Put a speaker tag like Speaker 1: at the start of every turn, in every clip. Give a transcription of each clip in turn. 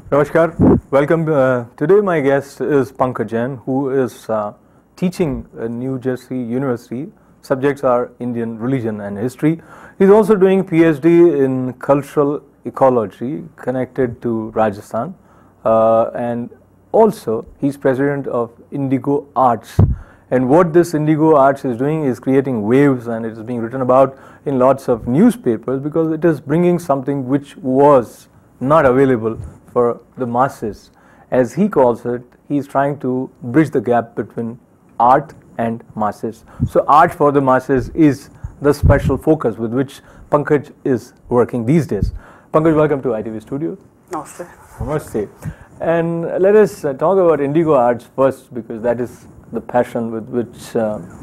Speaker 1: Namaskar, welcome. Today my guest is Pankaj Jain, who is teaching at New Jersey University. Subjects are Indian religion and history. He's also doing PhD in cultural ecology connected to Rajasthan, and also he's president of Indigo Arts. And what this Indigo Arts is doing is creating waves, and it is being written about in lots of newspapers because it is bringing something which was not available for the masses. As he calls it, he is trying to bridge the gap between art and masses. So art for the masses is the special focus with which Pankaj is working these days. Pankaj, welcome to ITV Studio.
Speaker 2: Namaste.
Speaker 1: Namaste. And let us talk about Indigo Arts first, because that is the passion with which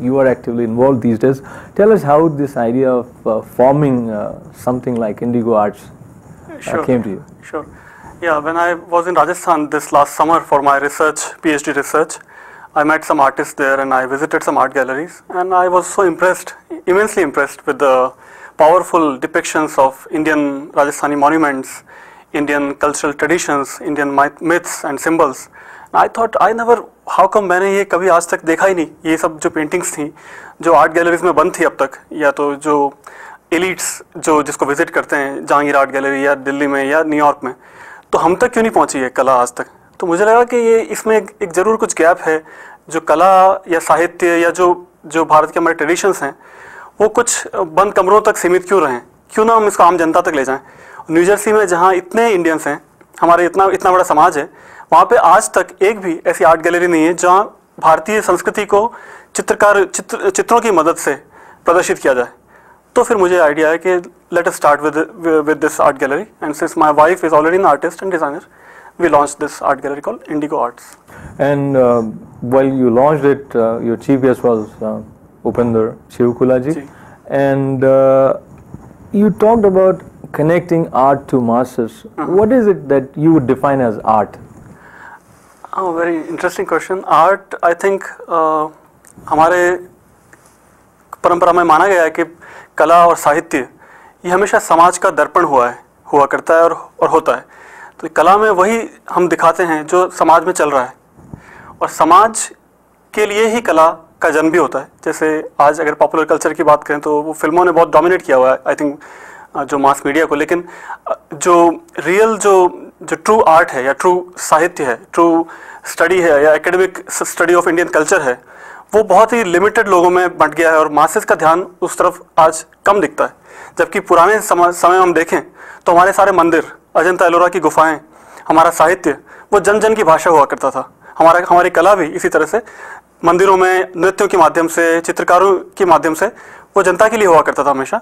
Speaker 1: you are actively involved these days. Tell us how this idea of forming something like Indigo Arts came to you.
Speaker 2: Sure. Yeah, when I was in Rajasthan this last summer for my research, PhD research, I met some artists there and I visited some art galleries, and I was so impressed, immensely impressed with the powerful depictions of Indian Rajasthani monuments, Indian cultural traditions, Indian myths and symbols. I thought, how come मैंने ये कभी आज तक देखा ही नहीं, ये सब जो पेंटिंग्स थी जो आर्ट गैलरीज में बंद थी अब तक, या तो जो एलिट्स जो जिसको विजिट करते हैं जहांगीर आर्ट गैलरी या दिल्ली में या न्यूयॉर्क में, तो हम तक क्यों नहीं पहुंची है कला आज तक। तो मुझे लगा कि ये इसमें एक ज़रूर कुछ गैप है, जो कला या साहित्य या जो भारत के हमारे ट्रेडिशंस हैं वो कुछ बंद कमरों तक सीमित क्यों रहें, क्यों ना हम इसको आम जनता तक ले जाएं। न्यू जर्सी में जहाँ इतने इंडियंस हैं, हमारे इतना बड़ा समाज है, वहाँ पे आज तक एक भी ऐसी आर्ट गैलरी नहीं है जहाँ भारतीय संस्कृति को चित्रों की मदद से प्रदर्शित किया जाए। तो फिर मुझे आइडिया है कि let us start with this art gallery, and since my wife is already an artist and designer, we launched this art gallery called Indigo Arts.
Speaker 1: And while you launched it, your chief guest was Upinder Chivukulaji, and you talked about connecting art to masses. What is it that you would define as art?
Speaker 2: Oh, very interesting question. Art, I think, हमारे परंपरा में माना गया है कि कला और साहित्य ये हमेशा समाज का दर्पण हुआ करता है और होता है। तो कला में वही हम दिखाते हैं जो समाज में चल रहा है, और समाज के लिए ही कला का जन्म भी होता है। जैसे आज अगर पॉपुलर कल्चर की बात करें तो वो फिल्मों ने बहुत डोमिनेट किया हुआ है, आई थिंक, जो मास मीडिया को, लेकिन जो रियल जो ट्रू आर्ट है या ट्रू साहित्य है, ट्रू स्टडी है या academic study of Indian culture है, वो बहुत ही लिमिटेड लोगों में बंट गया है और मासेस का ध्यान उस तरफ आज कम दिखता है। जबकि पुराने समय हम देखें तो हमारे सारे मंदिर, अजंता एलोरा की गुफाएं, हमारा साहित्य वो जन जन की भाषा हुआ करता था। हमारी कला भी इसी तरह से मंदिरों में नृत्यों के माध्यम से, चित्रकारों के माध्यम से वो जनता के लिए हुआ करता था हमेशा।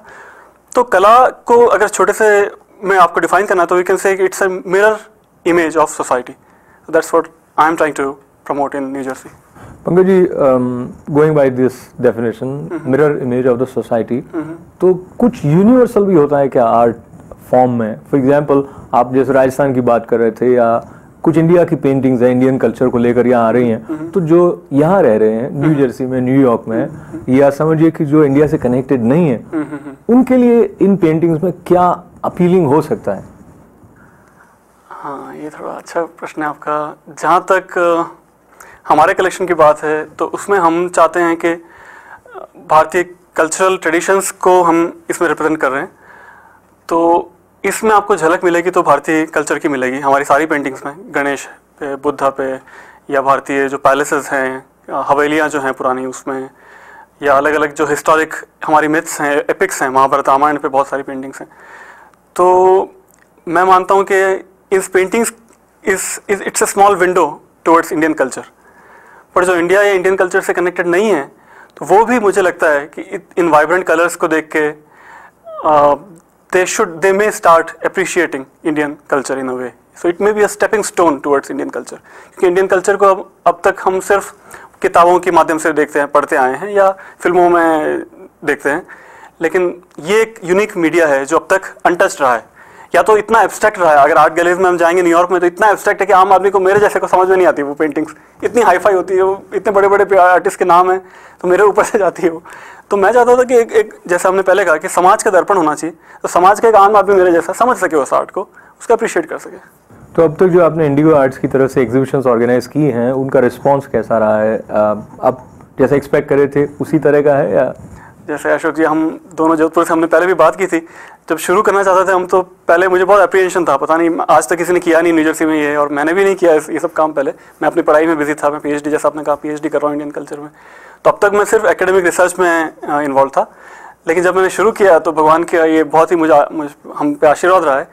Speaker 2: तो कला को अगर छोटे से मैं आपको डिफाइन करना तो we can say it's a mirror image of society. That's what I am trying to promote in New Jersey.
Speaker 1: Pankaj ji, going by this definition, mirror image of the society, तो कुछ universal भी होता है क्या art form में? For example, आप जैसे राजस्थान की बात कर रहे थे, या कुछ इंडिया की पेंटिंग्स हैं इंडियन कल्चर को लेकर यहाँ आ रही हैं, तो जो यहाँ रह रहे हैं न्यू जर्सी में, न्यूयॉर्क में, या समझिए कि जो इंडिया से कनेक्टेड नहीं है, उनके लिए इन पेंटिंग्स में क्या अपीलिंग हो सकता है?
Speaker 2: हाँ, ये थोड़ा अच्छा प्रश्न है आपका। जहाँ तक हमारे कलेक्शन की बात है तो उसमें हम चाहते हैं कि भारतीय कल्चरल ट्रेडिशंस को हम इसमें रिप्रेजेंट कर रहे हैं, तो इसमें आपको झलक मिलेगी तो भारतीय कल्चर की मिलेगी। हमारी सारी पेंटिंग्स में गणेश पे, बुद्धा पे, या भारतीय जो पैलेसेस हैं, हवेलियाँ जो हैं पुरानी उसमें, या अलग अलग जो हिस्टोरिक हमारी मिथ्स हैं, एपिक्स हैं, महाभारत रामायण पे बहुत सारी पेंटिंग्स हैं। तो मैं मानता हूँ कि इस paintings it's a small window towards Indian culture, पर जो इंडिया या इंडियन कल्चर से कनेक्टेड नहीं है तो वो भी मुझे लगता है कि इन वाइब्रेंट कलर्स को देख के they may start appreciating Indian culture in a way. So it may be a stepping stone towards Indian culture. क्योंकि इंडियन कल्चर को अब तक हम सिर्फ किताबों के माध्यम से देखते हैं, पढ़ते आए हैं या फिल्मों में देखते हैं, लेकिन ये एक यूनिक मीडिया है जो अब तक अनटच्ड रहा है, या तो इतना एब्स्ट्रैक्ट रहा है। अगर आर्ट गैलरीज में हम जाएंगे न्यूयॉर्क में तो इतना एब्स्ट्रैक्ट है कि आम आदमी को, मेरे जैसे को समझ में नहीं आती वो पेंटिंग्स, इतनी हाईफाई होती है, वो इतने बड़े बड़े आर्टिस्ट के नाम हैं तो मेरे ऊपर से जाती है वो। तो मैं चाहता था कि एक जैसे हमने पहले कहा कि समाज का दर्पण होना चाहिए, तो समाज का एक आम आदमी मेरे जैसा समझ सके उस आर्ट को, उसका अप्रिशिएट कर सके।
Speaker 1: तो अब तक जो आपने इंडिगो आर्ट्स की तरफ से एग्जीबिशंस ऑर्गेनाइज की हैं, उनका रिस्पांस कैसा रहा है? आप जैसे एक्सपेक्ट करे थे उसी तरह का है या?
Speaker 2: जैसे अशोक जी, हम दोनों जोधपुर से हमने पहले भी बात की थी, जब शुरू करना चाहते थे हम, तो पहले मुझे बहुत अप्रीहेंशन था, पता नहीं आज तक किसी ने किया नहीं न्यू जर्सी में ये, और मैंने भी नहीं किया ये सब काम पहले। मैं अपनी पढ़ाई में बिजी था, मैं पीएचडी, जैसा आपने कहा, पीएचडी कर रहा हूँ इंडियन कल्चर में। तो अब तक मैं सिर्फ एकेडमिक रिसर्च में इन्वॉल्व था, लेकिन जब मैंने शुरू किया तो भगवान का ये बहुत ही मुझे हम पे आशीर्वाद रहा है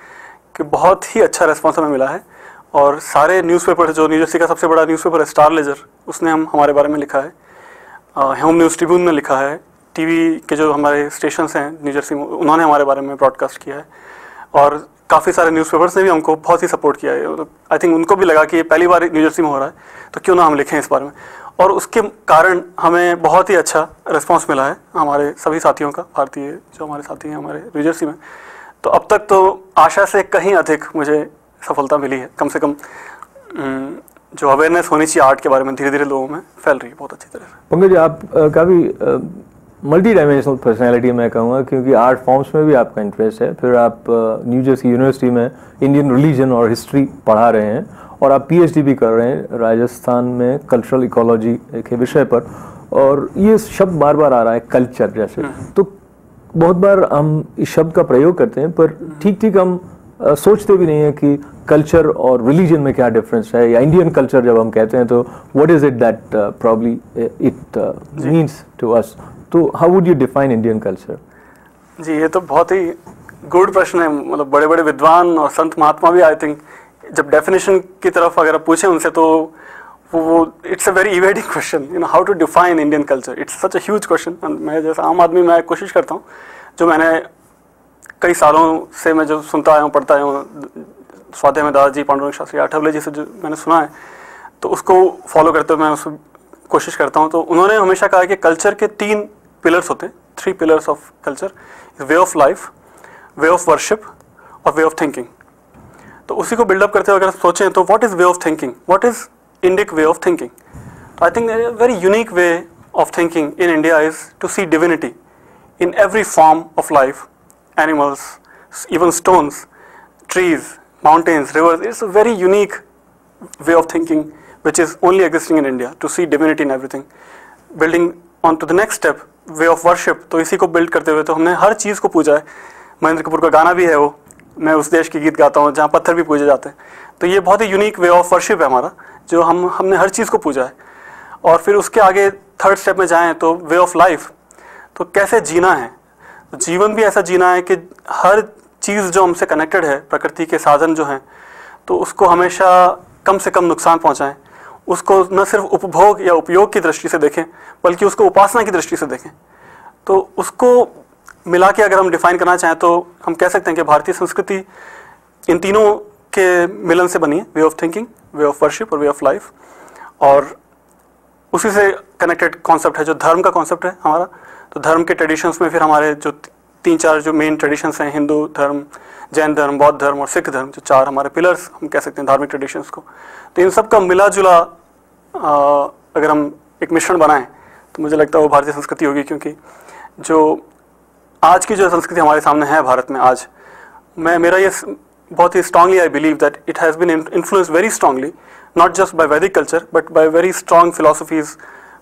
Speaker 2: कि बहुत ही अच्छा रिस्पॉन्स हमें मिला है। और सारे न्यूज़पेपर, जो न्यू जर्सी का सबसे बड़ा न्यूज़पेपर है स्टार लेजर, उसने हमारे बारे में लिखा है, होम न्यूज़ ट्रिब्यून ने लिखा है, टीवी के जो हमारे स्टेशंस हैं न्यू जर्सी में, उन्होंने हमारे बारे में ब्रॉडकास्ट किया है, और काफ़ी सारे न्यूज़पेपर्स ने भी हमको बहुत ही सपोर्ट किया है। आई थिंक उनको भी लगा कि ये पहली बार न्यू जर्सी में हो रहा है, तो क्यों ना हम लिखें इस बारे में, और उसके कारण हमें बहुत ही अच्छा रिस्पांस मिला है हमारे सभी साथियों का, भारतीय जो हमारे साथी हैं हमारे न्यू जर्सी में। तो अब तक तो आशा से कहीं अधिक मुझे सफलता मिली है, कम से कम जो अवेयरनेस होनी चाहिए आर्ट के बारे में धीरे धीरे लोगों में फैल रही है बहुत अच्छी तरह से।
Speaker 1: पंकज, आप काफ़ी मल्टी डायमेंशनल पर्सनैलिटी मैं कहूँगा, क्योंकि आर्ट फॉर्म्स में भी आपका इंटरेस्ट है, फिर आप न्यू जर्सी यूनिवर्सिटी में इंडियन रिलीजन और हिस्ट्री पढ़ा रहे हैं, और आप पीएचडी भी कर रहे हैं राजस्थान में कल्चरल इकोलॉजी के विषय पर, और ये शब्द बार बार आ रहा है कल्चर जैसे, तो बहुत बार हम इस शब्द का प्रयोग करते हैं, पर ठीक हम सोचते भी नहीं है कि कल्चर और रिलीजन में क्या डिफरेंस है, या इंडियन कल्चर जब हम कहते हैं तो what is it that probably it means to us. तो how would you define Indian culture?
Speaker 2: जी, ये तो बहुत ही गुड प्रश्न है। मतलब बड़े बड़े विद्वान और संत महात्मा भी आई थिंक जब डेफिनेशन की तरफ अगर आप पूछें उनसे, तो वो it's a very evading question, you know, how to define Indian culture, it's such a huge question. मैं जैसा आम आदमी मैं कोशिश करता हूँ, जो मैंने कई सालों से मैं जो सुनता आया हूँ, पढ़ता आया हूँ, स्वाध्याय में दादाजी, पांडुरंग शास्त्री, आठवले जी से जो मैंने सुना है, तो उसको फॉलो करते हुए मैं उसको कोशिश करता हूँ। तो उन्होंने हमेशा कहा कि कल्चर के 3 पिलर्स होते हैं, 3 pillars of culture, way of life, way of worship और वे ऑफ थिंकिंग। तो उसी को बिल्डअप करते हुए अगर सोचें तो what is way of thinking, what is Indic way of thinking? I think very unique way of thinking in India is to see divinity in every form of life, animals, even stones, trees, mountains, rivers. It's a very unique way of thinking which is only existing in India, to see divinity in everything. Building on to the next step, way of worship, तो इसी को build करते हुए तो हमने हर चीज़ को पूजा है। महेंद्र कपूर का गाना भी है वो, मैं उस देश की गीत गाता हूँ जहाँ पत्थर भी पूजे जाते हैं। तो ये बहुत ही यूनिक वे ऑफ वर्शिप है हमारा, जो हमने हर चीज़ को पूजा है। और फिर उसके आगे थर्ड स्टेप में जाएँ तो वे ऑफ लाइफ, तो कैसे जीना है, जीवन भी ऐसा जीना है कि हर चीज़ जो हमसे कनेक्टेड है, प्रकृति के साधन जो हैं, तो उसको हमेशा कम से कम नुकसान पहुंचाएं, उसको न सिर्फ उपभोग या उपयोग की दृष्टि से देखें, बल्कि उसको उपासना की दृष्टि से देखें। तो उसको मिला के अगर हम डिफाइन करना चाहें तो हम कह सकते हैं कि भारतीय संस्कृति इन तीनों के मिलन से बनी है, वे of thinking, way of worship और वे ऑफ लाइफ। और उसी से कनेक्टेड कॉन्सेप्ट है जो धर्म का कॉन्सेप्ट है हमारा। तो धर्म के ट्रेडिशंस में फिर हमारे जो 3-4 जो मेन ट्रेडिशंस हैं, हिंदू धर्म, जैन धर्म, बौद्ध धर्म और सिख धर्म, जो 4 हमारे पिलर्स हम कह सकते हैं धार्मिक ट्रेडिशंस को। तो इन सब का मिला जुला अगर हम एक मिश्रण बनाएं तो मुझे लगता है वो भारतीय संस्कृति होगी। क्योंकि जो आज की जो संस्कृति हमारे सामने है भारत में आज, मेरा ये बहुत ही strongly I believe that it has been influenced very strongly not just by Vedic culture but by very strong philosophies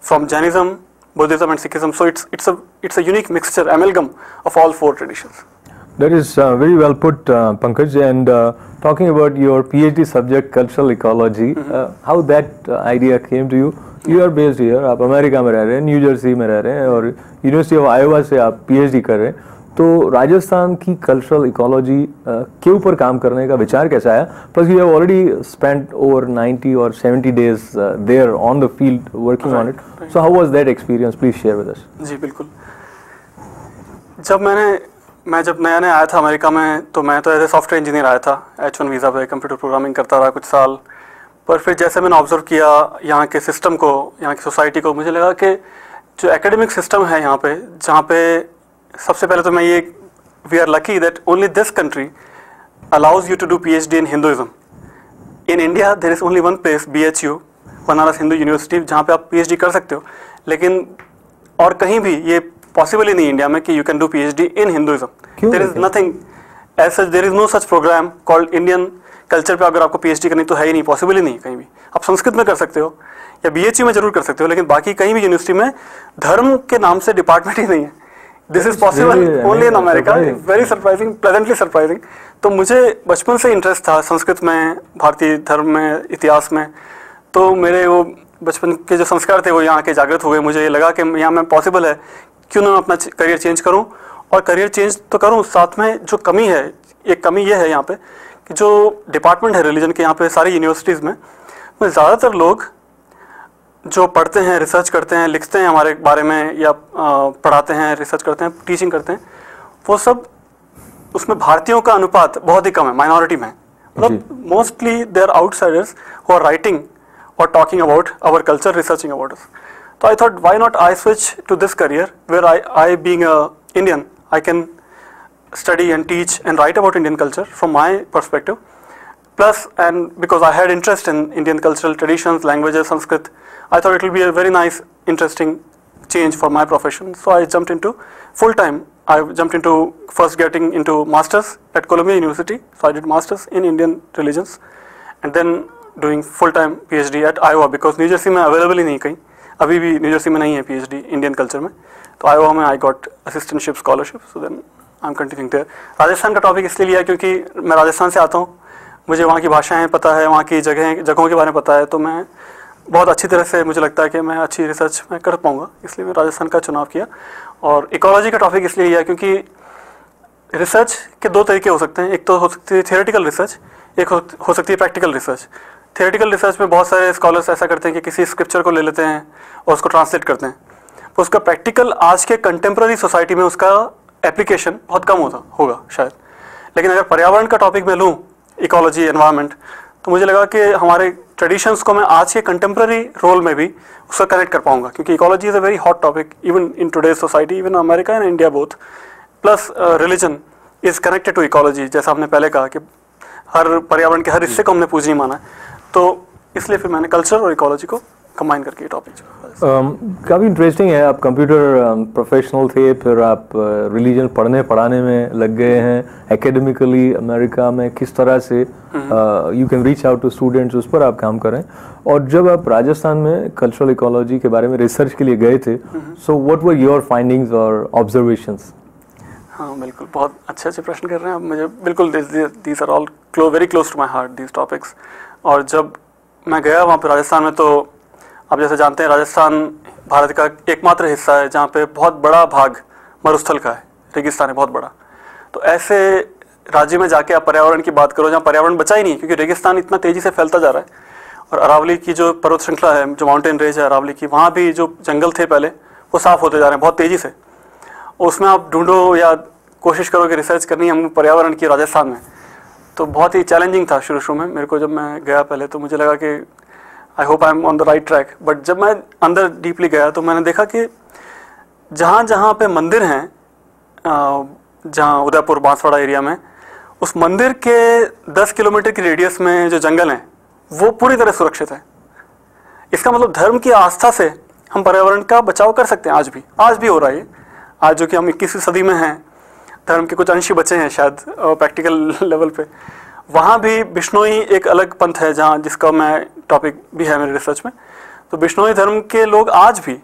Speaker 2: from Jainism, Buddhism and Sikhism. So it's a unique mixture, amalgam of all 4 traditions.
Speaker 1: That is very well put, Pankaj. And talking about your PhD subject, cultural ecology, how that idea came to you? You are based here, आप America में रह रहे हैं, new Jersey में रह रहे हैं, और यूनिवर्सिटी ऑफ आयोवा से आप PhD कर रहे हैं। तो राजस्थान की कल्चरल इकोलॉजी के ऊपर काम करने का विचार कैसा आया? Plus you have already spent over 90 और 70 days there on the field working on it, so how was that experience? Please share with us.
Speaker 2: जी बिल्कुल। मैं जब नया आया था अमेरिका में, तो मैं तो एज ए सॉफ्टवेयर इंजीनियर आया था, H1 वीज़ा पे कंप्यूटर प्रोग्रामिंग करता रहा कुछ साल। पर फिर जैसे मैंने ऑब्जर्व किया यहाँ के सिस्टम को, यहाँ की सोसाइटी को, मुझे लगा कि जो एकेडमिक सिस्टम है यहाँ पे, जहाँ पे सबसे पहले तो मैं ये, we are lucky that only this country allows you to do PhD in Hinduism. In India there is only one place, BHU, Banaras Hindu University, जहाँ पे आप PhD कर सकते हो। लेकिन और कहीं भी ये पॉसिबल ही नहीं इंडिया में कि you can do PhD in Hinduism. There is nothing as such, there is no such programme called Indian culture पे अगर आपको पीएचडी करनी तो है ही नहीं, पॉसिबल ही नहीं कहीं भी। आप संस्कृत में कर सकते हो या बीएचयू में जरूर कर सकते हो, लेकिन बाकी कहीं भी यूनिवर्सिटी में धर्म के नाम से डिपार्टमेंट ही नहीं है। This is possible only in America. Very surprising, pleasantly surprising. तो मुझे बचपन से इंटरेस्ट था संस्कृत में, भारतीय धर्म में, इतिहास में। तो मेरे वो बचपन के जो संस्कार थे वो यहाँ के जागृत हो गए। मुझे ये लगा कि यहाँ में पॉसिबल है, क्यों ना अपना करियर चेंज करूँ। और करियर चेंज तो करूँ, साथ में जो कमी है, एक कमी ये है यहाँ पे कि जो डिपार्टमेंट है रिलीजन के यहाँ पे सारी यूनिवर्सिटीज़ में ज़्यादातर लोग जो पढ़ते हैं, रिसर्च करते हैं, लिखते हैं हमारे बारे में या पढ़ाते हैं, रिसर्च करते हैं, टीचिंग करते हैं, वो सब उसमें भारतीयों का अनुपात बहुत ही कम है, माइनॉरिटी में। मतलब mostly they are outsiders who are writing और talking about our culture, researching about us. तो I thought why not I switch to this career where I being a Indian I can study and teach and write about Indian culture from my perspective. Plus, and because I had interest in Indian cultural traditions, languages, Sanskrit, I thought it will be a very nice, interesting change for my profession. So I jumped into full-time. I jumped into first getting into masters at Columbia University. So I did masters in Indian religions, and then doing full-time PhD at Iowa because New Jersey में available ही नहीं कहीं, अभी भी New Jersey में नहीं है PhD Indian culture में. तो Iowa में I got assistantship scholarship. So then I am continuing there. Rajasthan का टॉपिक इसलिए लिया क्योंकि मैं राजस्थान से आता हूँ, मुझे वहाँ की भाषाएं पता है, वहाँ की जगहों के बारे में पता है, तो मैं बहुत अच्छी तरह से मुझे लगता है कि मैं अच्छी रिसर्च मैं कर पाऊँगा, इसलिए मैं राजस्थान का चुनाव किया। और इकोलॉजी का टॉपिक इसलिए लिया क्योंकि रिसर्च के दो तरीके हो सकते हैं, एक तो हो सकती है थियोरेटिकल रिसर्च, एक हो सकती है प्रैक्टिकल रिसर्च। थियोरेटिकल रिसर्च में बहुत सारे स्कॉलर्स ऐसा करते हैं कि किसी स्क्रिप्चर को ले लेते हैं और उसको ट्रांसलेट करते हैं, तो उसका प्रैक्टिकल आज के कंटेम्प्रेरी सोसाइटी में उसका एप्लीकेशन बहुत कम होगा शायद। लेकिन अगर पर्यावरण का टॉपिक मैं लूँ, इकोलॉजी, एनवायरनमेंट, तो मुझे लगा कि हमारे ट्रेडिशंस को मैं आज के कंटेम्प्रेरी रोल में भी उसका कनेक्ट कर पाऊंगा, क्योंकि ecology is a very hot topic even in today's society, even America and India both. Plus religion is connected to ecology, जैसा हमने पहले कहा कि हर पर्यावरण के हर हिस्से को हमने पूजनीय माना है, तो इसलिए फिर मैंने कल्चर और इकोलॉजी को कंबाइन करके ये टॉपिक
Speaker 1: काफ़ी इंटरेस्टिंग है। आप कंप्यूटर प्रोफेशनल थे, फिर आप रिलीजन पढ़ाने में लग गए हैं। एकेडमिकली अमेरिका में किस तरह से you can reach out to students, उस पर आप काम करें। और जब आप राजस्थान में कल्चरल इकोलॉजी के बारे में रिसर्च के लिए गए थे, so what were your findings और ऑब्जर्वेशंस?
Speaker 2: हाँ बिल्कुल, बहुत अच्छे प्रश्न कर रहे हैं आप मुझे। बिल्कुल these are all very close to my heart these topics. और जब मैं गया वहाँ पर राजस्थान में, तो आप जैसे जानते हैं राजस्थान भारत का एकमात्र हिस्सा है जहाँ पे बहुत बड़ा भाग मरुस्थल का है, रेगिस्तान है बहुत बड़ा। तो ऐसे राज्य में जाके आप पर्यावरण की बात करो जहाँ पर्यावरण बचा ही नहीं, क्योंकि रेगिस्तान इतना तेज़ी से फैलता जा रहा है। और अरावली की जो पर्वत श्रृंखला है, जो माउंटेन रेंज है अरावली की, वहाँ भी जो जंगल थे पहले वो साफ़ होते जा रहे हैं बहुत तेज़ी से। उसमें आप ढूंढो या कोशिश करो कि रिसर्च करनी है पर्यावरण की राजस्थान में, तो बहुत ही चैलेंजिंग था शुरू में मेरे को। जब मैं गया पहले तो मुझे लगा कि I hope I am on the right track, but जब मैं अंदर डीपली गया तो मैंने देखा कि जहाँ जहाँ पे मंदिर हैं, जहाँ उदयपुर बांसवाड़ा एरिया में, उस मंदिर के 10 किलोमीटर की रेडियस में जो जंगल हैं वो पूरी तरह सुरक्षित है। इसका मतलब धर्म की आस्था से हम पर्यावरण का बचाव कर सकते हैं। आज भी हो रहा है। आज जो कि हम 21वीं सदी में हैं, धर्म के कुछ अंश बचे हैं शायद प्रैक्टिकल लेवल पे। वहाँ भी बिश्नोई एक अलग पंथ है जहाँ, जिसका मैं टॉपिक भी है मेरे रिसर्च में। तो बिश्नोई धर्म के लोग आज भी,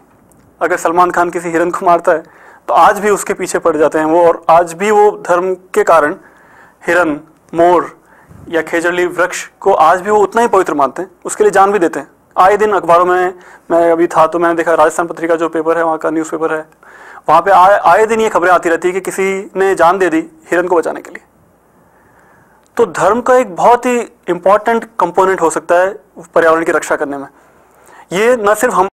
Speaker 2: अगर सलमान खान किसी हिरन को मारता है तो आज भी उसके पीछे पड़ जाते हैं वो, और आज भी वो धर्म के कारण हिरन, मोर या खेजड़ली वृक्ष को आज भी वो उतना ही पवित्र मानते हैं, उसके लिए जान भी देते हैं। आए दिन अखबारों में, मैं अभी था तो मैंने देखा राजस्थान पत्रिका जो पेपर है वहाँ का, न्यूज़पेपर है, वहाँ पे आए दिन ये खबरें आती रहती है कि किसी ने जान दे दी हिरन को बचाने के लिए। तो धर्म का एक बहुत ही इम्पॉर्टेंट कंपोनेंट हो सकता है पर्यावरण की रक्षा करने में। ये न सिर्फ हम